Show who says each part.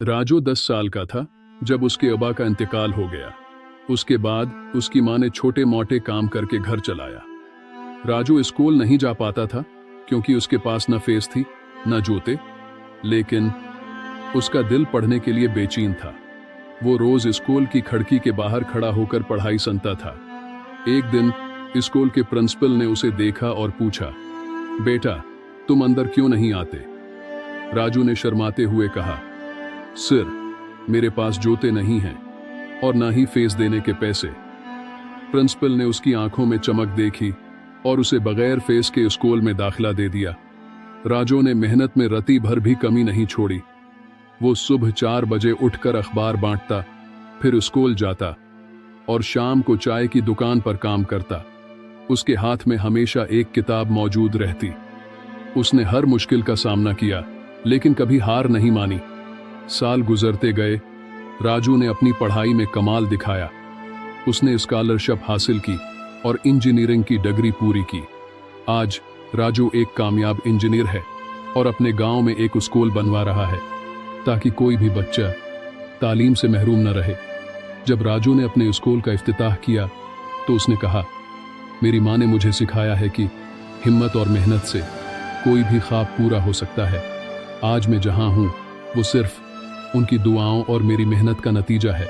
Speaker 1: राजू 10 साल का था जब उसके अब्बा का इंतकाल हो गया। उसके बाद उसकी माँ ने छोटे मोटे काम करके घर चलाया। राजू स्कूल नहीं जा पाता था क्योंकि उसके पास न फीस थी न जूते, लेकिन उसका दिल पढ़ने के लिए बेचैन था। वो रोज स्कूल की खिड़की के बाहर खड़ा होकर पढ़ाई सुनता था। एक दिन स्कूल के प्रिंसिपल ने उसे देखा और पूछा, बेटा तुम अंदर क्यों नहीं आते? राजू ने शर्माते हुए कहा, सर मेरे पास जूते नहीं हैं और ना ही फीस देने के पैसे। प्रिंसिपल ने उसकी आंखों में चमक देखी और उसे बगैर फीस के स्कूल में दाखिला दे दिया। राजू ने मेहनत में रत्ती भर भी कमी नहीं छोड़ी। वो सुबह 4 बजे उठकर अखबार बांटता, फिर स्कूल जाता और शाम को चाय की दुकान पर काम करता। उसके हाथ में हमेशा एक किताब मौजूद रहती। उसने हर मुश्किल का सामना किया लेकिन कभी हार नहीं मानी। साल गुजरते गए, राजू ने अपनी पढ़ाई में कमाल दिखाया। उसने स्कॉलरशिप हासिल की और इंजीनियरिंग की डिग्री पूरी की। आज राजू एक कामयाब इंजीनियर है और अपने गांव में एक स्कूल बनवा रहा है ताकि कोई भी बच्चा तालीम से महरूम न रहे। जब राजू ने अपने स्कूल का इफ्तिताह किया तो उसने कहा, मेरी माँ ने मुझे सिखाया है कि हिम्मत और मेहनत से कोई भी ख्वाब पूरा हो सकता है। आज मैं जहां हूं वो सिर्फ उनकी दुआओं और मेरी मेहनत का नतीजा है।